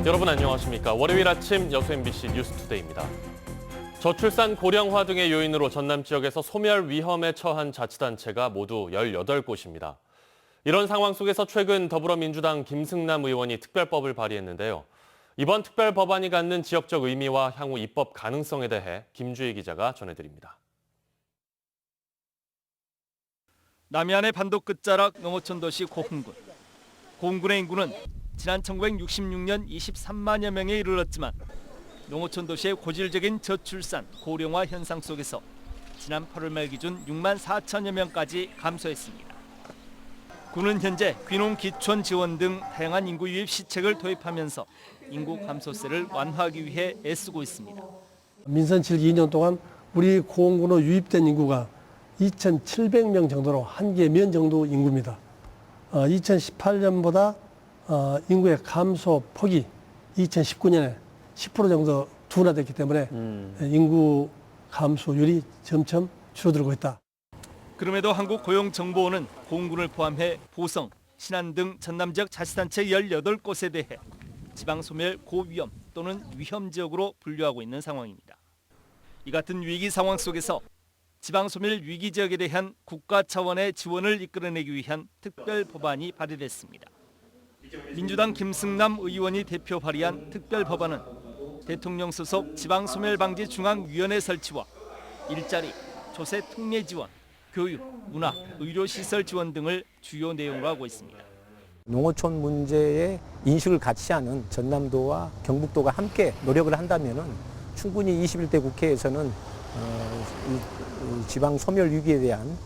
여러분 안녕하십니까. 월요일 아침 여수 MBC 뉴스투데이입니다. 저출산 고령화 등의 요인으로 전남 지역에서 소멸 위험에 처한 자치단체가 모두 18곳입니다. 이런 상황 속에서 최근 더불어민주당 김승남 의원이 특별법을 발의했는데요. 이번 특별법안이 갖는 지역적 의미와 향후 입법 가능성에 대해 김주희 기자가 전해드립니다. 남해안의 반도 끝자락 농어촌도시 고흥군. 고흥군의 인구는 지난 1966년 23만여 명에 이르렀지만 농어촌 도시의 고질적인 저출산, 고령화 현상 속에서 지난 8월 말 기준 6만 4천여 명까지 감소했습니다. 군은 현재 귀농 기촌 지원 등 다양한 인구 유입 시책을 도입하면서 인구 감소세를 완화하기 위해 애쓰고 있습니다. 민선 7기 2년 동안 우리 고흥군으로 유입된 인구가 2,700명 정도로 한계면 정도 인구입니다. 2018년보다 인구의 감소 폭이 2019년에 10% 정도 둔화됐기 때문에 인구 감소율이 점점 줄어들고 있다. 그럼에도 한국고용정보원은 고흥군을 포함해 보성, 신안 등 전남 지역 자치단체 18곳에 대해 지방소멸 고위험 또는 위험 지역으로 분류하고 있는 상황입니다. 이 같은 위기 상황 속에서 지방소멸 위기 지역에 대한 국가 차원의 지원을 이끌어내기 위한 특별 법안이 발의됐습니다. 민주당 김승남 의원이 대표 발의한 특별법안은 대통령 소속 지방소멸방지 중앙위원회 설치와 일자리, 조세 특례 지원, 교육, 문화, 의료시설 지원 등을 주요 내용으로 하고 있습니다. 농어촌 문제에 인식을 같이 하는 전남도와 경북도가 함께 노력을 한다면 충분히 21대 국회에서는 지방 소멸 위기에 대한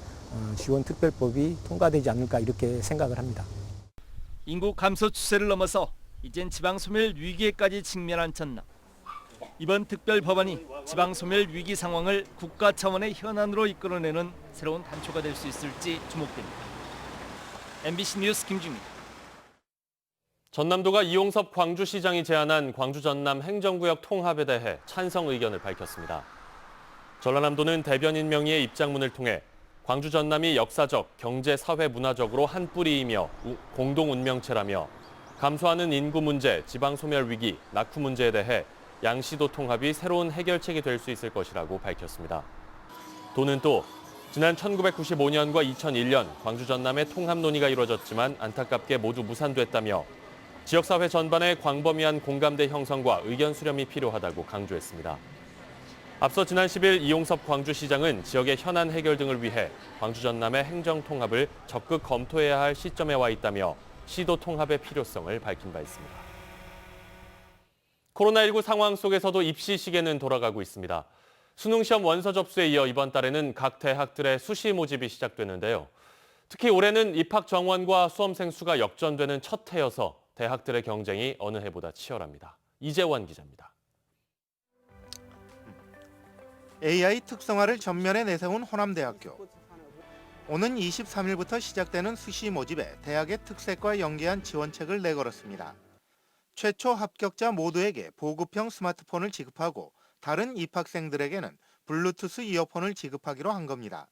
지원 특별법이 통과되지 않을까 이렇게 생각을 합니다. 인구 감소 추세를 넘어서 이젠 지방소멸 위기에까지 직면한 전남. 이번 특별 법안이 지방소멸 위기 상황을 국가 차원의 현안으로 이끌어내는 새로운 단초가 될 수 있을지 주목됩니다. MBC 뉴스 김주입니다. 전남도가 이용섭 광주시장이 제안한 광주 전남 행정구역 통합에 대해 찬성 의견을 밝혔습니다. 전라남도는 대변인 명의의 입장문을 통해 광주 전남이 역사적, 경제, 사회, 문화적으로 한 뿌리이며 공동 운명체라며 감소하는 인구 문제, 지방 소멸 위기, 낙후 문제에 대해 양시도 통합이 새로운 해결책이 될 수 있을 것이라고 밝혔습니다. 도는 또 지난 1995년과 2001년 광주 전남의 통합 논의가 이뤄졌지만 안타깝게 모두 무산됐다며 지역사회 전반의 광범위한 공감대 형성과 의견 수렴이 필요하다고 강조했습니다. 앞서 지난 10일 이용섭 광주시장은 지역의 현안 해결 등을 위해 광주 전남의 행정 통합을 적극 검토해야 할 시점에 와 있다며 시도 통합의 필요성을 밝힌 바 있습니다. 코로나19 상황 속에서도 입시 시계는 돌아가고 있습니다. 수능시험 원서 접수에 이어 이번 달에는 각 대학들의 수시 모집이 시작되는데요. 특히 올해는 입학 정원과 수험생 수가 역전되는 첫 해여서 대학들의 경쟁이 어느 해보다 치열합니다. 이재원 기자입니다. AI 특성화를 전면에 내세운 호남대학교. 오는 23일부터 시작되는 수시 모집에 대학의 특색과 연계한 지원책을 내걸었습니다. 최초 합격자 모두에게 보급형 스마트폰을 지급하고 다른 입학생들에게는 블루투스 이어폰을 지급하기로 한 겁니다.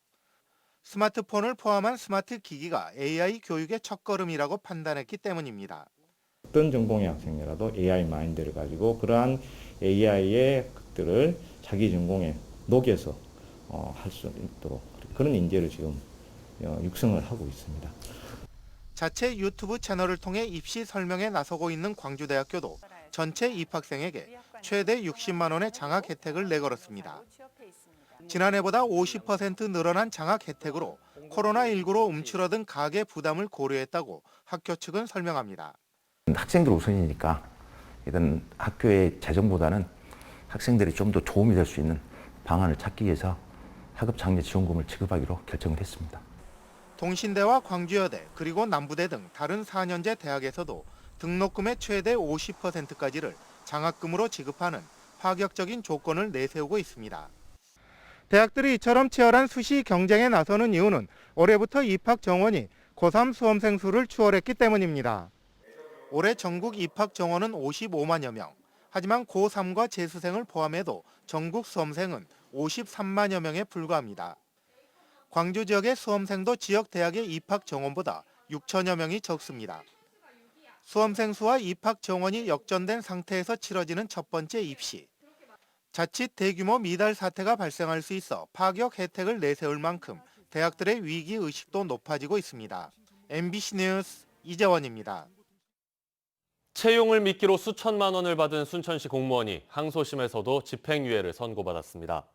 스마트폰을 포함한 스마트 기기가 AI 교육의 첫걸음이라고 판단했기 때문입니다. 어떤 전공의 학생이라도 AI 마인드를 가지고 그러한 AI의 것들을 자기 전공에 녹여서 할 수 있도록 그런 인재를 지금 육성을 하고 있습니다. 자체 유튜브 채널을 통해 입시 설명에 나서고 있는 광주대학교도 전체 입학생에게 최대 60만 원의 장학 혜택을 내걸었습니다. 지난해보다 50% 늘어난 장학 혜택으로 코로나19로 움츠러든 가계 부담을 고려했다고 학교 측은 설명합니다. 학생들 우선이니까 이런 학교의 재정보다는 학생들이 좀 더 도움이 될 수 있는 방안을 찾기 위해서 하급 장려 지원금을 지급하기로 결정을 했습니다. 동신대와 광주여대 그리고 남부대 등 다른 4년제 대학에서도 등록금의 최대 50%까지를 장학금으로 지급하는 파격적인 조건을 내세우고 있습니다. 대학들이 이처럼 치열한 수시 경쟁에 나서는 이유는 올해부터 입학 정원이 고3 수험생 수를 추월했기 때문입니다. 올해 전국 입학 정원은 55만여 명. 하지만 고3과 재수생을 포함해도 전국 수험생은 53만여 명에 불과합니다. 광주 지역의 수험생도 지역 대학의 입학 정원보다 6천여 명이 적습니다. 수험생 수와 입학 정원이 역전된 상태에서 치러지는 첫 번째 입시. 자칫 대규모 미달 사태가 발생할 수 있어 파격 혜택을 내세울 만큼 대학들의 위기 의식도 높아지고 있습니다. MBC 뉴스 이재원입니다. 채용을 미끼로 수천만 원을 받은 순천시 공무원이 항소심에서도 집행유예를 선고받았습니다.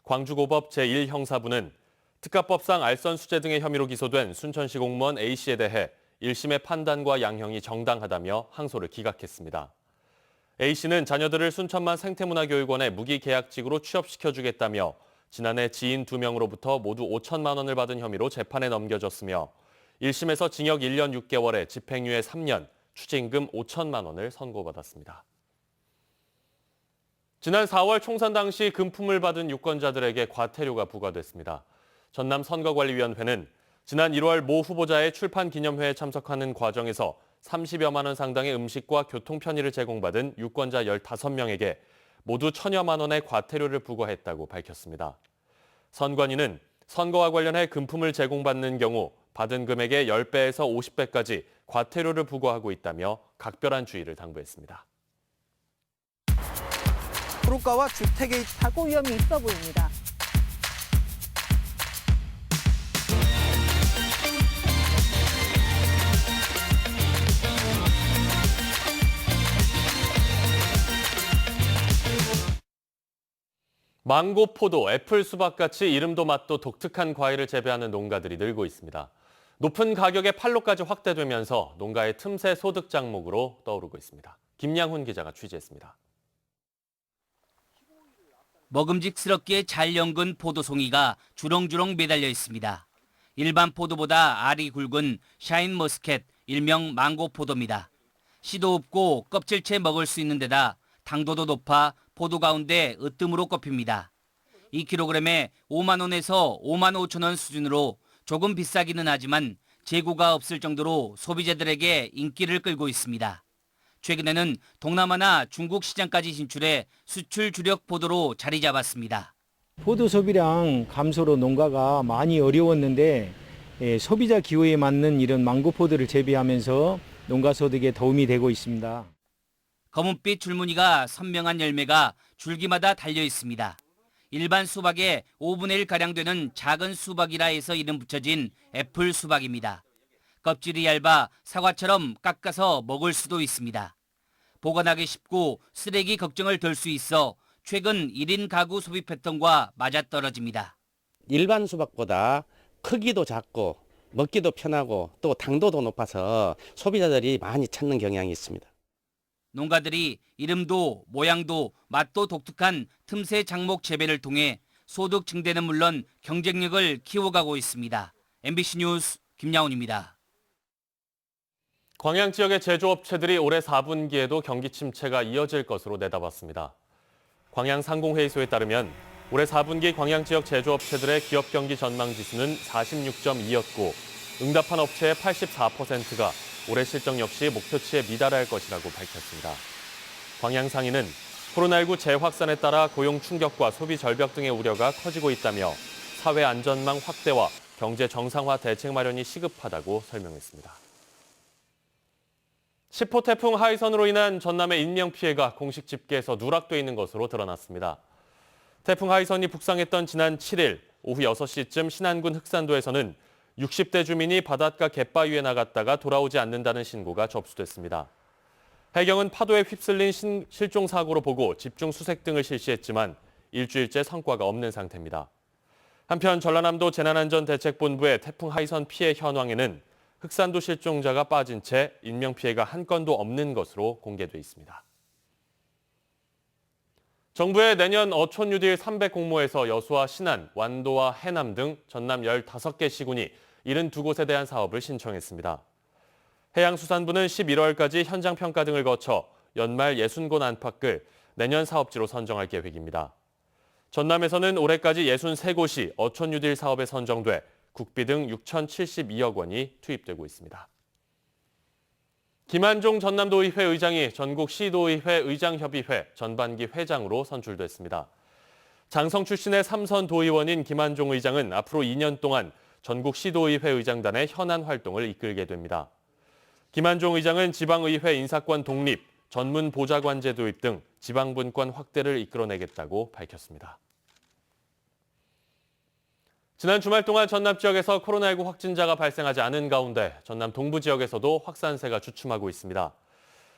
광주고법 제1형사부는 특가법상 알선수재 등의 혐의로 기소된 순천시 공무원 A씨에 대해 1심의 판단과 양형이 정당하다며 항소를 기각했습니다. A씨는 자녀들을 순천만 생태문화교육원에 무기계약직으로 취업시켜주겠다며 지난해 지인 2명으로부터 모두 5천만 원을 받은 혐의로 재판에 넘겨졌으며 1심에서 징역 1년 6개월에 집행유예 3년, 추징금 5천만 원을 선고받았습니다. 지난 4월 총선 당시 금품을 받은 유권자들에게 과태료가 부과됐습니다. 전남 선거관리위원회는 지난 1월 모 후보자의 출판 기념회에 참석하는 과정에서 30여만 원 상당의 음식과 교통 편의를 제공받은 유권자 15명에게 모두 1,000여만 원의 과태료를 부과했다고 밝혔습니다. 선관위는 선거와 관련해 금품을 제공받는 경우 받은 금액의 10배에서 50배까지 과태료를 부과하고 있다며 각별한 주의를 당부했습니다. 도로가와 주택에 사고 위험이 있어 보입니다. 망고, 포도, 애플, 수박같이 이름도 맛도 독특한 과일을 재배하는 농가들이 늘고 있습니다. 높은 가격에 판로까지 확대되면서 농가의 틈새 소득 장목으로 떠오르고 있습니다. 김양훈 기자가 취재했습니다. 먹음직스럽게 잘 연근 포도송이가 주렁주렁 매달려 있습니다. 일반 포도보다 알이 굵은 샤인머스켓, 일명 망고 포도입니다. 씨도 없고 껍질째 먹을 수 있는 데다 당도도 높아 포도 가운데 으뜸으로 꼽힙니다. 2kg에 5만 원에서 5만 5천 원 수준으로 조금 비싸기는 하지만 재고가 없을 정도로 소비자들에게 인기를 끌고 있습니다. 최근에는 동남아나 중국 시장까지 진출해 수출 주력 포도로 자리 잡았습니다. 포도 소비량 감소로 농가가 많이 어려웠는데 소비자 기호에 맞는 이런 망고 포도를 재배하면서 농가 소득에 도움이 되고 있습니다. 검은빛 줄무늬가 선명한 열매가 줄기마다 달려 있습니다. 일반 수박의 5분의 1가량 되는 작은 수박이라 해서 이름 붙여진 애플 수박입니다. 껍질이 얇아 사과처럼 깎아서 먹을 수도 있습니다. 보관하기 쉽고 쓰레기 걱정을 덜 수 있어 최근 1인 가구 소비 패턴과 맞아떨어집니다. 일반 수박보다 크기도 작고 먹기도 편하고 또 당도도 높아서 소비자들이 많이 찾는 경향이 있습니다. 농가들이 이름도 모양도 맛도 독특한 틈새 장목 재배를 통해 소득 증대는 물론 경쟁력을 키워가고 있습니다. MBC 뉴스 김양훈입니다. 광양 지역의 제조업체들이 올해 4분기에도 경기 침체가 이어질 것으로 내다봤습니다. 광양 상공회의소에 따르면 올해 4분기 광양 지역 제조업체들의 기업 경기 전망 지수는 46.2였고 응답한 업체의 84%가 올해 실적 역시 목표치에 미달할 것이라고 밝혔습니다. 광양상인은 코로나19 재확산에 따라 고용 충격과 소비 절벽 등의 우려가 커지고 있다며 사회 안전망 확대와 경제 정상화 대책 마련이 시급하다고 설명했습니다. 10호 태풍 하이선으로 인한 전남의 인명피해가 공식 집계에서 누락돼 있는 것으로 드러났습니다. 태풍 하이선이 북상했던 지난 7일 오후 6시쯤 신안군 흑산도에서는 60대 주민이 바닷가 갯바위에 나갔다가 돌아오지 않는다는 신고가 접수됐습니다. 해경은 파도에 휩쓸린 실종 사고로 보고 집중 수색 등을 실시했지만 일주일째 성과가 없는 상태입니다. 한편 전라남도 재난안전대책본부의 태풍 하이선 피해 현황에는 흑산도 실종자가 빠진 채 인명피해가 한 건도 없는 것으로 공개돼 있습니다. 정부의 내년 어촌 뉴딜 300 공모에서 여수와 신안, 완도와 해남 등 전남 15개 시군이 72곳에 대한 사업을 신청했습니다. 해양수산부는 11월까지 현장평가 등을 거쳐 연말 60곳 안팎을 내년 사업지로 선정할 계획입니다. 전남에서는 올해까지 63곳이 어촌 뉴딜 사업에 선정돼 국비 등 6,072억 원이 투입되고 있습니다. 김한종 전남도의회 의장이 전국시도의회 의장협의회 전반기 회장으로 선출됐습니다. 장성 출신의 3선 도의원인 김한종 의장은 앞으로 2년 동안 전국시도의회 의장단의 현안 활동을 이끌게 됩니다. 김한종 의장은 지방의회 인사권 독립, 전문 보좌관제 도입 등 지방분권 확대를 이끌어내겠다고 밝혔습니다. 지난 주말 동안 전남 지역에서 코로나19 확진자가 발생하지 않은 가운데 전남 동부 지역에서도 확산세가 주춤하고 있습니다.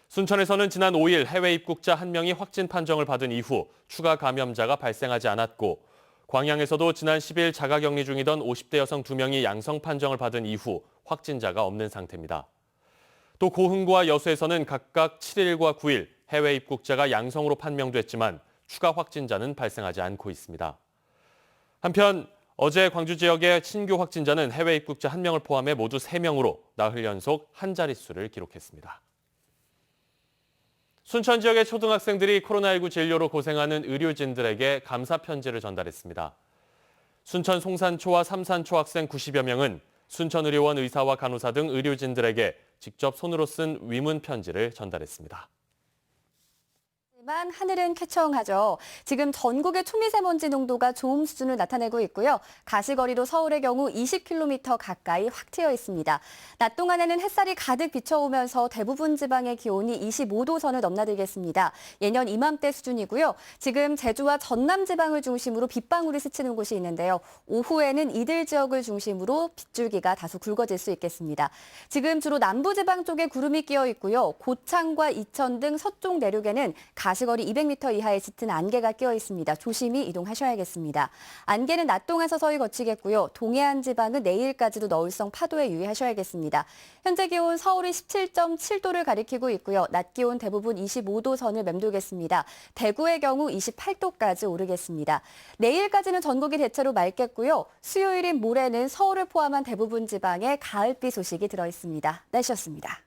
순천에서는 지난 5일 해외 입국자 1명이 확진 판정을 받은 이후 추가 감염자가 발생하지 않았고, 광양에서도 지난 10일 자가격리 중이던 50대 여성 2명이 양성 판정을 받은 이후 확진자가 없는 상태입니다. 또 고흥구와 여수에서는 각각 7일과 9일 해외 입국자가 양성으로 판명됐지만 추가 확진자는 발생하지 않고 있습니다. 한편 어제 광주 지역의 신규 확진자는 해외 입국자 1명을 포함해 모두 3명으로 나흘 연속 한 자릿수를 기록했습니다. 순천 지역의 초등학생들이 코로나19 진료로 고생하는 의료진들에게 감사 편지를 전달했습니다. 순천 송산초와 삼산초 학생 90여 명은 순천의료원 의사와 간호사 등 의료진들에게 직접 손으로 쓴 위문 편지를 전달했습니다. 하지만 하늘은 쾌청하죠. 지금 전국의 초미세먼지 농도가 좋음 수준을 나타내고 있고요. 가시거리로 서울의 경우 20km 가까이 확 트여 있습니다. 낮 동안에는 햇살이 가득 비춰오면서 대부분 지방의 기온이 25도 선을 넘나들겠습니다. 예년 이맘때 수준이고요. 지금 제주와 전남 지방을 중심으로 빗방울이 스치는 곳이 있는데요. 오후에는 이들 지역을 중심으로 빗줄기가 다소 굵어질 수 있겠습니다. 지금 주로 남부 지방 쪽에 구름이 끼어 있고요. 고창과 이천 등 서쪽 내륙에는 가시거리 200m 이하의 짙은 안개가 끼어 있습니다. 조심히 이동하셔야겠습니다. 안개는 낮 동안 서서히 거치겠고요. 동해안 지방은 내일까지도 너울성 파도에 유의하셔야겠습니다. 현재 기온 서울이 17.7도를 가리키고 있고요. 낮 기온 대부분 25도 선을 맴돌겠습니다. 대구의 경우 28도까지 오르겠습니다. 내일까지는 전국이 대체로 맑겠고요. 수요일인 모레는 서울을 포함한 대부분 지방에 가을비 소식이 들어 있습니다. 날씨였습니다.